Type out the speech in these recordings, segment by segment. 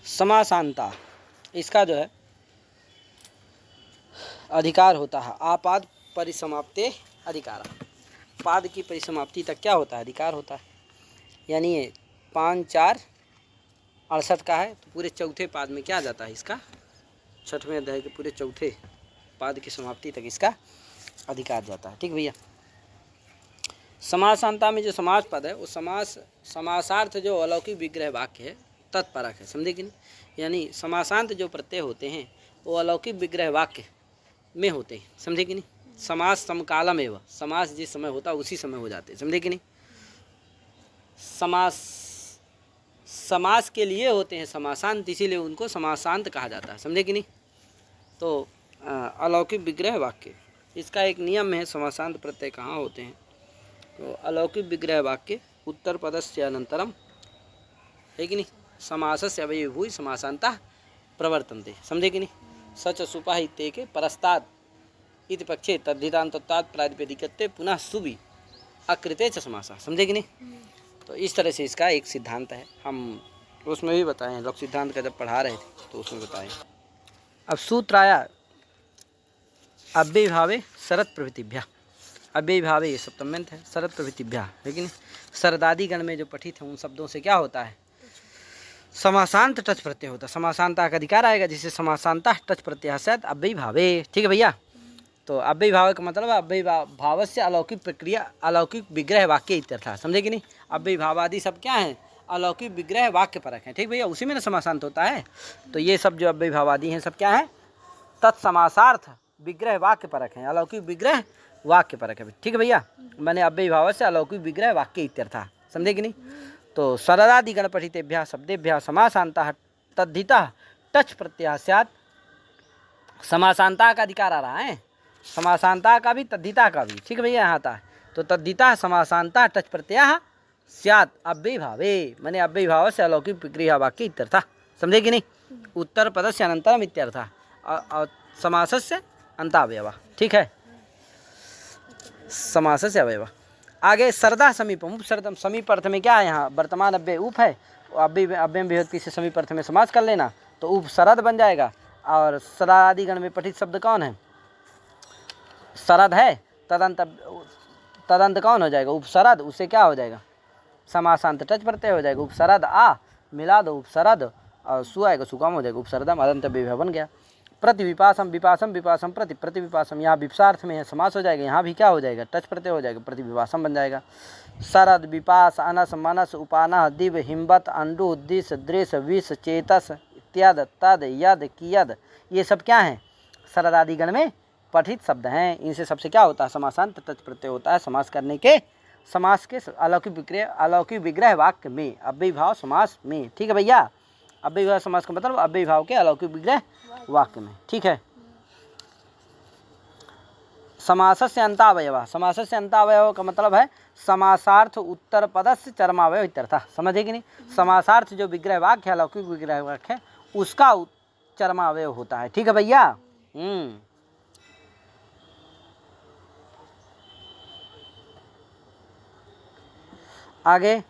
समासांता, इसका जो है अधिकार होता है आपाद परिसमाप्ते अधिकार। पाद की परिसमाप्ति तक क्या होता है? अधिकार होता है। यानी ये 5 4 68 का है, तो पूरे चौथे पाद में क्या आ जाता है? इसका 6वें अध्याय के पूरे चौथे पाद की समाप्ति तक इसका अधिकार जाता है। ठीक भैया। समासांता में जो समास पद है वो समासार्थ जो अलौकिक विग्रह वाक्य है तत्परक है, समझे कि नहीं? यानी समासांत जो प्रत्यय होते हैं वो अलौकिक विग्रह वाक्य में होते हैं, समझे कि नहीं? समास समकालम एवं, समास जिस समय होता है उसी समय हो जाते हैं, समझे कि नहीं? समास के लिए होते हैं समासांत, इसीलिए उनको समासांत कहा जाता है, समझे कि नहीं? तो अलौकिक विग्रह वाक्य, इसका एक नियम है समासांत प्रत्यय कहाँ होते हैं। तो अलौकिक विग्रह वाक्य उत्तर पदस्य अनंतरम, है कि नहीं? समासस्य अवयवभूय समासांता प्रवर्तन्ते, समझे कि नहीं? सच सुपाहिते के परस्ताद इति पक्षे तद्धितान्तत्वात् प्रातिपदिकत्वे पुनः सुबि अकृते च समासा, समझे कि नहीं? तो इस तरह से इसका एक सिद्धांत है, हम उसमें भी बताएं, लोक सिद्धांत का जब पढ़ा रहे थे तो उसमें बताएं। अब सूत्र आया अव्ययभावे शरत प्रभृतिभ्यः। अव्ययभावे ये सप्तम्यंत है, शरत प्रभृतिभ्यः, लेकिन शरदादि गण में जो पठित है उन शब्दों से क्या होता है? समासांत टच प्रत्यय होता है। समासांता का अधिकार आएगा जिससे समासांता टच प्रत्यय से अव्ययभावे। ठीक है भैया। तो अव्ययभाव का मतलब अव्ययभाव से अलौकिक प्रक्रिया अलौकिक विग्रह वाक्य इत्यर्थ, समझे कि नहीं? अव्ययभावादि सब क्या है? अलौकिक विग्रह वाक्य परक है। ठीक भैया, उसी में ना समासांत होता है। तो ये सब जो अव्ययभावादि हैं सब क्या है? तत्समासार्थ विग्रह वाक्य परक है, अलौकिक विग्रह वाक्य परक है। ठीक है भैया, मैंने अव्ययभाव से अलौकिक विग्रह वाक्य इत्यर्थ, समझे कि नहीं? तो शरदादि गण पठितेभ्यः शब्देभ्यः समासांता तद्धितः टच प्रत्यय स्यात्। समासांता का अधिकार आ रहा है, समासांता का भी तद्धिता का भी। ठीक है भैया, यहाँ आता है। तो तद्धिता समासांता टच प्रत्यय स्यात् अव्ययभावे, मैंने अव्ययभाव से अलौकिक विग्रह वाक्य इत्यर्थ, समझे कि नहीं? उत्तर पदस्य अनंतरम इत्यर्थ, समासस्य अंतावयव। ठीक है, समासस्य अवयव। आगे सरदा समीपम उपसर्दम, समीप अर्थ में क्या है? यहाँ वर्तमान अव्यय उप है, अव्ययम विभक्ति से समीप अर्थ में समास कर लेना तो उपसरद बन जाएगा। और सरादि गण में पठित शब्द कौन है? सरद है, तदंत कौन हो जाएगा? उपसरद, उससे क्या हो जाएगा? समासांत टच प्रत्यय हो जाएगा। उपसरद आ मिला दो उपसरद और सु आएगा, सुकाम हो जाएगा, उपसरदम अदंत विभव बन गया। प्रतिविपासम विपासम विपासम प्रति प्रतिविपासम, यहाँ विपासार्थ में है समास हो जाएगा, यहाँ भी क्या हो जाएगा? टच प्रत्यय हो जाएगा, प्रतिविपासम बन जाएगा। शरद विपास अनस मनस उपानः दिव हिम्बत अंडु दिश दृश विष चेतस इत्यादि तद यद कियद, ये सब क्या हैं? शरदादि गण में पठित शब्द हैं। इनसे सबसे क्या होता है? समासांत टच प्रत्यय होता है समास करने के, समास के अलौकिक विग्रह वाक्य में, अव्ययभाव समास में। ठीक है भैया, अव्ययभाव समास का मतलब अव्ययभाव के अलौकिक विग्रह वाक्य में। ठीक है। समासस्य अंतावयव, समासस्य अंतावयव का मतलब है समासार्थ उत्तर पदस्य चरमावयव इत्यर्थ, समझे कि नहीं? समासार्थ जो विग्रह वाक्य है, अलौकिक विग्रह वाक्य है, उसका चरमावयव होता है। ठीक है भैया। आगे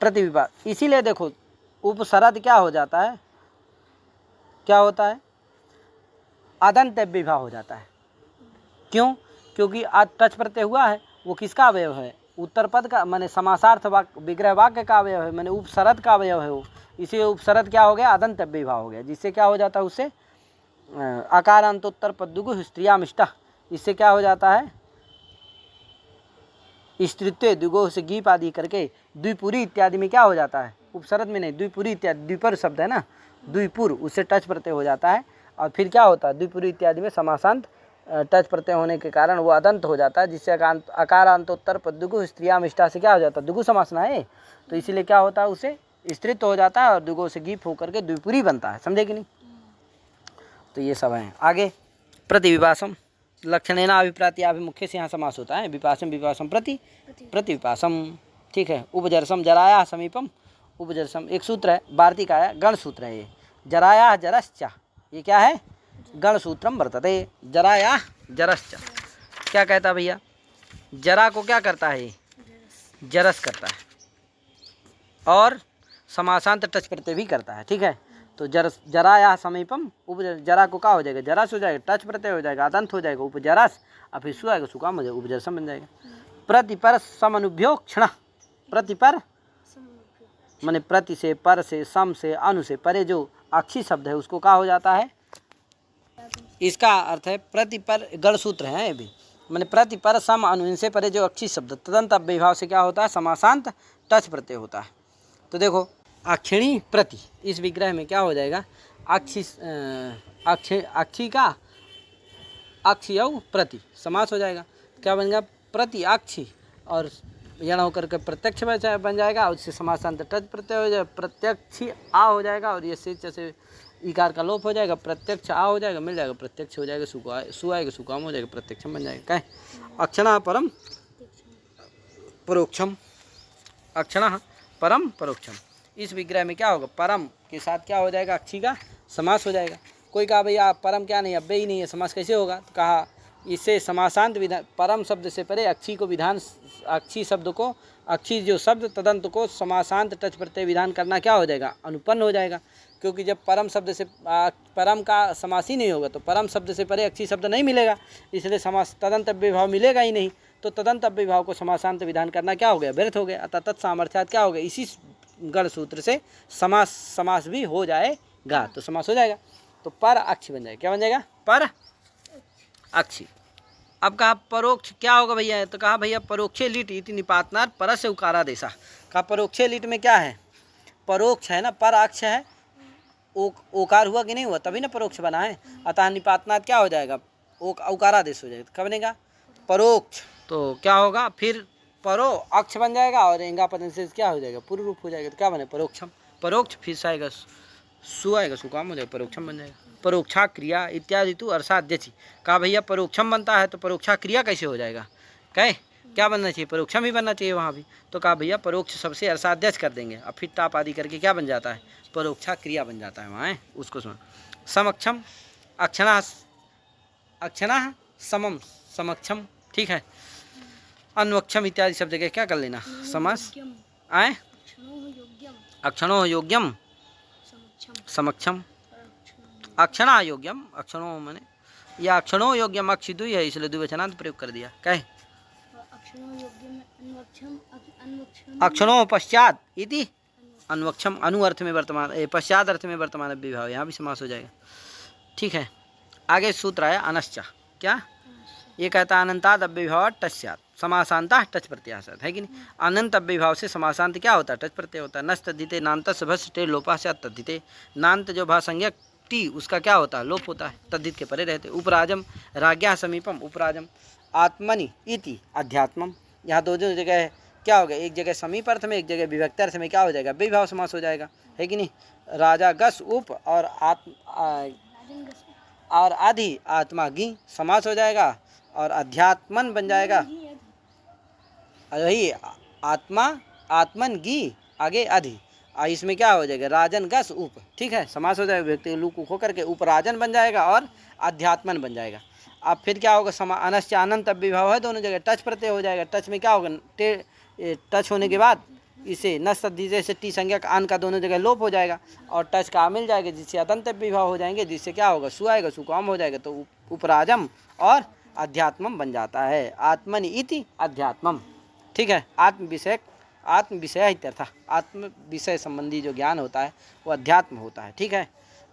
प्रतिविपास, इसीलिए देखो उपसरद क्या हो जाता है? क्या होता है? अदंत विभाव हो जाता है। क्यों? क्योंकि आज टच प्रत्यय हुआ है, वो किसका अवयव है? उत्तर पद का, मैंने समासार्थ विग्रह वाक्य का अवयव है, मैंने उपसरद का अवयव है वो, इसी उपसरद क्या हो गया? अदंत विभाव हो गया, जिससे क्या हो जाता है? उससे अकारांतोत्तर पद्दुगु स्त्रियामिष्टा, इससे क्या हो जाता है? स्त्रीत्व द्विगो से गीप आदि करके द्विपुरी इत्यादि में क्या हो जाता है? उपसरद में नहीं, द्विपुरी इत्यादि, द्विपर शब्द है ना, द्विपुर, उससे टच प्रत्यय हो जाता है। और फिर क्या होता है? द्विपुरी इत्यादि में समासांत टच प्रत्यय होने के कारण वो अदंत हो जाता है, जिससे अकारांतोत्तर पद्दुगु स्त्रियामिष्टा से क्या हो जाता है? द्विगु समासना है, तो इसीलिए क्या होता है? उसे स्त्रीत्व हो जाता है और द्विगो से गीप होकर के द्विपुरी बनता है, समझे कि नहीं? तो ये सब है। आगे प्रतिविपासम लक्षणेना अभिप्रात्याभिमुख्य से यहाँ समास होता है। विपासम विपासम प्रति प्रतिविपासम। ठीक है। उपजरसम जराया समीपम उपजरसम, एक सूत्र है वार्तिक आया, गण सूत्र है ये। जराया जरश्च, ये क्या है? गण सूत्रम वर्तते। जराया जरश्च क्या कहता है भैया? जरा को क्या करता है? ये जरस करता है, और समासांत टच प्रत्यय भी करता है। ठीक है, तो जरा या समीपम जरा को क्या हो जाएगा, जरास हो जाएगा, टच प्रत्यय हो जाएगा, अदंत हो जाएगा, उपजरास, और फिर सु आएगा, सुकाम हो जाएगा, उपजरसम बन जाएगा। प्रतिपर समनुभ्यो क्षण, प्रतिपर माने प्रति से, पर से, सम से, अनु से परे जो अक्षी शब्द है उसको क्या हो जाता है, इसका अर्थ है प्रतिपर, गढ़ सूत्र है ये भी, माने प्रतिपर सम अनु इनसे परे जो अक्षी शब्द तदंत अव्ययभाव से क्या होता है, समासांत टच प्रत्यय होता है। तो देखो अक्षिणी प्रति, इस विग्रह में क्या हो जाएगा, अक्षी का अक्षी और प्रति समास हो जाएगा, क्या बनेगा, प्रति अक्षी और यण होकर के प्रत्यक्ष बन जाएगा, और उससे समासांत टच प्रत्यय हो जाएगा, प्रत्यक्षी आ हो जाएगा, और ये से जैसे इकार का लोप हो जाएगा, प्रत्यक्ष आ हो जाएगा, मिल जाएगा, प्रत्यक्ष हो जाएगा, सु आएगा, सुकाम हो जाएगा, प्रत्यक्षम बन जाएगा। क्या अक्षण परम परोक्षम, अक्षण परम परोक्षम, इस विग्रह में क्या होगा, परम के साथ क्या हो जाएगा, अक्षी का समास हो जाएगा। कोई कहा भैया परम क्या नहीं, अव्यय ही नहीं है, समास कैसे होगा, तो कहा इससे समासांत विधान, परम शब्द से परे अक्षी को विधान, अक्षी शब्द को, अक्षी जो शब्द तदंत को समासांत टच प्रत्यय विधान करना क्या हो जाएगा, अनुपन्न हो जाएगा। क्योंकि जब परम शब्द से परम का समास ही नहीं होगा तो परम शब्द से परे अक्षी शब्द नहीं मिलेगा, इसलिए समास तदंत अव्ययभाव मिलेगा ही नहीं, तो तदंत अव्ययभाव को समासांत विधान करना क्या हो गया, व्यर्थ हो गया। अतः तत्सामर्थ्यात् क्या हो गया, इसी गढ़ सूत्र से समास भी हो जाएगा, तो समास हो जाएगा, तो पर अक्षी बन जाएगा। क्या बन जाएगा, पर अक्षी। अब कहा परोक्ष क्या होगा भैया, तो कहा भैया परोक्षे लिट इति निपातनार पर से उकारादेशा, कहा परोक्षे लिट में क्या है, परोक्ष है ना, पर अक्ष है, ओकार हुआ कि नहीं हुआ, तभी ना परोक्ष बना है, अतः निपातनात् क्या हो जाएगा, उकारादेश हो जाएगा, क्या बनेगा, परोक्ष। तो क्या होगा फिर, परो अक्ष बन जाएगा, और एंगा पदन से क्या हो जाएगा, पूर्व रूप हो जाएगा, तो क्या बने, परोक्षम, परोक्ष, फिर से आएगा सु आएगा, सुकाम हो जाएगा, परोक्षम बन जाएगा। परोक्षा क्रिया इत्यादि तो अर्थाद्यची, कहा भैया परोक्षम बनता है तो परोक्षा क्रिया कैसे हो जाएगा, कहे क्या बनना चाहिए, परोक्षम ही बनना चाहिए वहाँ भी, तो कहा भैया परोक्ष सबसे अर्थाद्यच कर देंगे, अब फिर टाप आदि करके क्या बन जाता है, परोक्षा क्रिया बन जाता है वहाँ, उसको सुन। समक्षम अक्षणा, अक्षणा समम समक्षम, ठीक है, अन्वक्षम इत्यादि सब जगह क्या कर लेना, समास आए, अक्षणो योग्यम समक्षम, अक्षणा योग्यम, अक्षणों मैंने या अक्षणों योग्यम, अक्षि दुई है इसलिए द्विवचनांत प्रयोग कर दिया, कहे अक्षणों पश्चात इति अन्वक्षम, अनु अर्थ में वर्तमान, पश्चात अर्थ में वर्तमान विभाव, यहाँ भी समास हो जाएगा। ठीक है, आगे सूत्र आया अनश्चा, क्या ये कहता है अनंताद अव्ययभाव टस्यात् समासांता टच प्रत्याशत, है कि नहीं, अनंत अव्ययभाव से समासांत क्या होता है, टच प्रत्यय होता है। नस तद्धिते नान्त भस टे लोपा से तद्धिते, नान्त जो भासंज्ञक टी उसका क्या होता है, लोप होता है, तद्धित के परे रहते। उपराजम राज्ञा समीपम उपराजम, आत्मनि इति अध्यात्मम, यहाँ दो जगह क्या हो गया, एक जगह समीप अर्थ में, एक जगह विभक्त अर्थ में क्या हो जाएगा, विभाव समास हो जाएगा, है कि नहीं। राजा गस उप और और आधि आत्मा गी समास हो जाएगा, और अध्यात्मन बन जाएगा, वही आत्मा आत्मन गी आगे अधि, इसमें क्या हो जाएगा, राजन गस उप, ठीक है, समास हो जाएगा, व्यक्ति लुक होकर के उपराजन बन जाएगा और अध्यात्मन बन जाएगा। अब फिर क्या होगा, अनश्च अनंत अव्ययभाव है, दोनों जगह टच प्रत्यय हो जाएगा। टच में क्या होगा, टच होने के बाद इसे न सद्धिते से टी संज्ञा का आन का दोनों जगह लोप हो जाएगा, और टच का मिल जाएगा, जिससे अतंत अव्ययभाव हो जाएंगे, जिससे क्या होगा, सु आएगा, सुकाम हो जाएगा, तो उपराजम और अध्यात्मम बन जाता है, आत्मनि इति अध्यात्मम, ठीक है। आत्म विषय इत्यर्थ, आत्म विषय संबंधी जो ज्ञान होता है वो अध्यात्म होता है, ठीक है,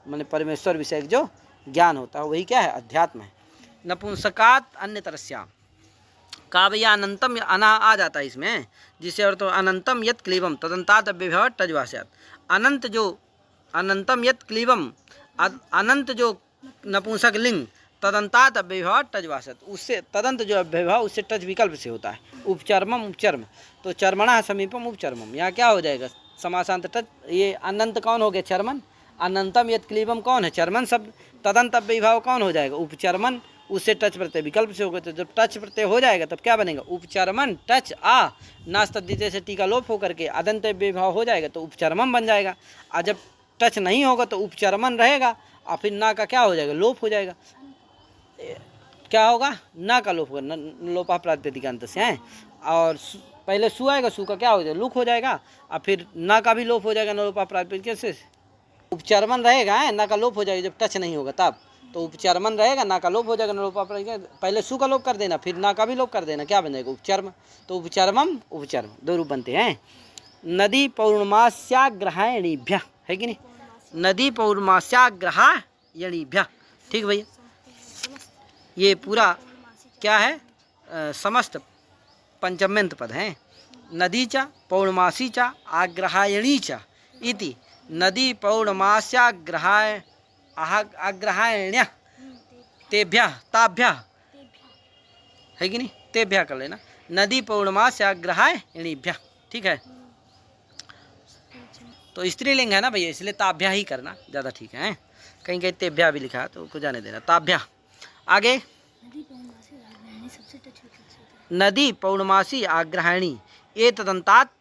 मैंने परमेश्वर विषय जो ज्ञान होता है वही क्या है, अध्यात्म है। नपुंसकात अन्य तरस्या, का भैया अनंतम अना आ जाता है इसमें, जिससे और तो अनंतम यत क्लीबम तदंतात अव्ययभाव टजवास्यात्, अनंत जो अनंतम यत क्लीबम, अनंत जो नपुंसक लिंग, तदंतात अव्ययभाव टजवासत, उससे तदंत जो अव्ययभाव उससे टज विकल्प से होता है। उपचर्मम उपचर्म, तो चर्मणा समीपम उपचर्मम, यहाँ क्या हो जाएगा, समासांत टच, ये अनंत कौन हो गया, चर्मन, अनंतम यत क्लीबम कौन है, चर्मन शब्द, तदंत अव्ययभाव कौन हो जाएगा, उपचर्मन, उससे टच प्रत्यय विकल्प से होगा, तो जब टच प्रत्यय हो जाएगा तब क्या बनेगा, उपचर्मन टच आ, नास तद्धिते से टीका लोप होकर के अदंत अव्ययभाव हो जाएगा तो उपचर्मम बन जाएगा, और जब टच नहीं होगा तो उपचर्मन रहेगा, और फिर ना का क्या हो जाएगा, लोप हो जाएगा, क्या होगा, ना का लोप होगा, लोपा प्रातिपदिकांत से है, और पहले सु आएगा, सु का क्या हो जाएगा, लुक हो जाएगा, और फिर न का भी लोप हो जाएगा, न लोपा प्रातिपदिक कैसे उपचर्मन रहेगा है, न का लोप हो जाएगा जब टच नहीं होगा तब, तो उपचर्मन रहेगा, ना का लोप हो जाएगा, न लोपा प्रातिपदिक, पहले सु का लोप कर देना, फिर ना का भी लोप कर देना, क्या बन जाएगा, उपचर्म। तो उपचर्मम उपचर्म दो रूप बनते हैं। नदी पौर्णमास्याग्रहायणीभ्य, है कि नहीं, नदी पौर्णमास्याग्रहायणीभ्य, ठीक भैया। ये पूरा क्या है, समस्त पंचम्यंत पद हैं। नदी च पौर्णमासी च आग्रहायणी च इति नदी पौर्णमास्याग्रहाय आग्रहायण्य तेभ्य ताभ्य, है कि नहीं, तेभ्य कर लेना, नदी पौर्णमास्याग्रहायणीभ्य, ठीक है। तो स्त्रीलिंग है ना भैया, इसलिए ताभ्या ही करना ज़्यादा ठीक है। कहीं कहीं तेभ्या भी लिखा है तो उसको जाने देना, ताभ्या। आगे नदी पौर्णमासी आग्रहायणी ये तदंतात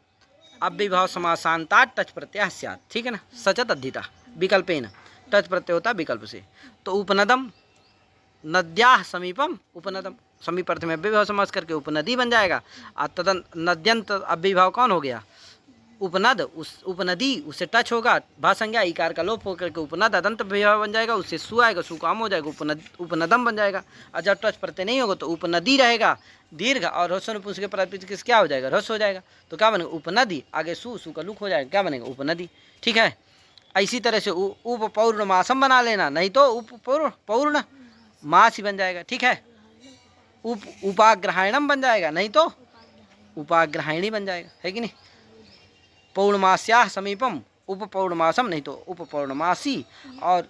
अव्ययभाव समासांतात टच प्रत्यय स्यात्, ठीक है ना, सचत अद्धिता विकल्पेन, टच प्रत्यय होता विकल्प से। तो उपनदम नद्याः समीपम, उपनदम समीप अर्थ में अव्ययभाव समास करके उपनदी बन जाएगा। और तदन नद्यंत अव्ययभाव कौन हो गया, उपनद, उस उपनदी उससे टच होगा, भा संज्ञा इकार का लोप होकर के उपनद अदंत अव्ययभाव बन जाएगा, उससे सु आएगा, सु काम हो जाएगा, उपनदम बन जाएगा। और जब टच प्रत्यय नहीं होगा तो उपनदी रहेगा दीर्घ, और ह्रस्व नपुंसक के प्रातिपदिक क्या हो जाएगा, ह्रस्व हो जाएगा, तो क्या बनेगा, उपनदी, आगे सु, सु का लुक हो जाएगा, क्या बनेगा, उपनदी, ठीक है। इसी तरह से उप पौर्णमासम बना लेना, नहीं तो उप पौर्ण मास ही बन जाएगा, ठीक है। उपाग्रहायणम बन जाएगा, नहीं तो उपाग्रहायणी बन जाएगा, है कि नहीं। पौर्णमास्याः समीपम उप पौर्णमासम, नहीं तो उप पौर्णमासी, और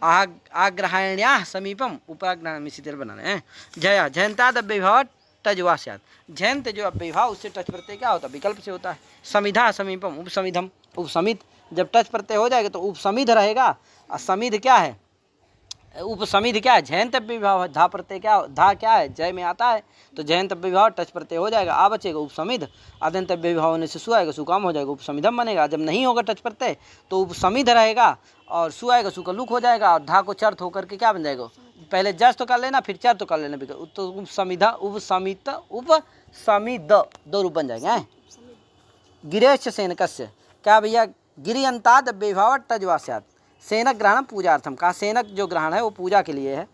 आग्रहायण्याः समीपम उपाग्रहायणी, इसी तरह बनाना है। जया जयंताद अव्ययभाव टजवा स्यात्, जयंत जो अव्ययभाव उससे टच प्रत्यय क्या होता है, विकल्प से होता है। समिधा समीपम उपसमिधम, उपसमित, जब टच प्रत्यय हो जाएगा तो उपसमिध रहेगा, और समिध क्या है, उपसमिध क्या है, जयंत अव्ययभाव, धा प्रत्यय क्या, धा क्या है, जय में आता है, तो जयंत अव्ययभाव टच प्रत्यय हो जाएगा, आ बचेगा उपसमिध, आदंत अव्ययभाव होने से सु आएगा, सु काम हो जाएगा, उपसमिधम बनेगा। जब नहीं होगा टच प्रत्यय तो उपसमिध रहेगा, और सु आएगा, सु का लुक हो जाएगा, और धा को चर्थ होकर के क्या बन जाएगा, पहले जस तो कर लेना, फिर चर्थ तो कर लेना, तो उपसमिधा उपसमित उपसमिद दो रूप बन जाएंगे। गिरेश सेनकस्य, क्या भैया, गिरियंताद अव्ययभाव टजवा स्यात्, सेनक ग्रहण पूजार्थम, कहा सेनक जो ग्रहण है वो पूजा के लिए है,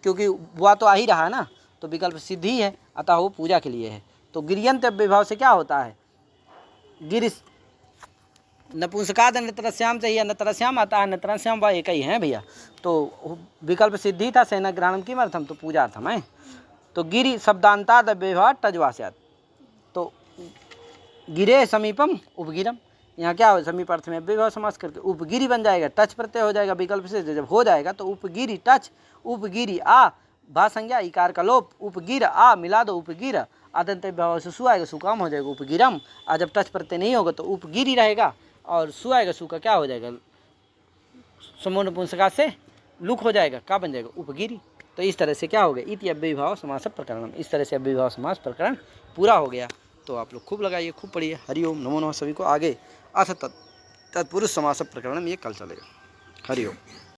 क्योंकि वह तो आ ही रहा है ना, तो विकल्प सिद्ध ही है, अतः वो पूजा के लिए है। तो गिरियंत अव्ययभाव से क्या होता है, गिर नपुंसकाद नतरस्याम चाहिए, नतरस्याम आता है, नतरस्याम वह एक ही है भैया, तो विकल्प सिद्ध ही था, सेनक ग्रहणम किमर्थम, तो पूजार्थम है। तो गिरि शब्दांताद अव्ययभाव टजवा स्यात्, तो गिरे समीपम उपगिरम, यहाँ क्या हो, समीप अर्थ में अव्ययभाव समास करके उपगिरी बन जाएगा, टच प्रत्यय हो जाएगा विकल्प से, जब हो जाएगा तो उपगिरी टच, उपगिरी आ, भा संज्ञा इकार का लोप, उपगिर आ मिला दो, उपगिर आदंत अव्ययभाव से सु आएगा, सु काम हो जाएगा, उपगिरम। और जब टच प्रत्यय नहीं होगा तो उपगिरी रहेगा, और सु आएगा, सु का क्या हो जाएगा, समूह नपुंसक से लुक हो जाएगा, क्या बन जाएगा, उपगिरी। तो इस तरह से क्या हो गया, इति अव्ययभाव समास प्रकरण, इस तरह से अव्ययभाव समास प्रकरण पूरा हो गया। तो आप लोग खूब लगाइए, खूब पढ़िए। हरिओम, नमो नमः सभी को। आगे अथ तत्पुरुष समास प्रकरण ये कल चलेगा। हरिओम।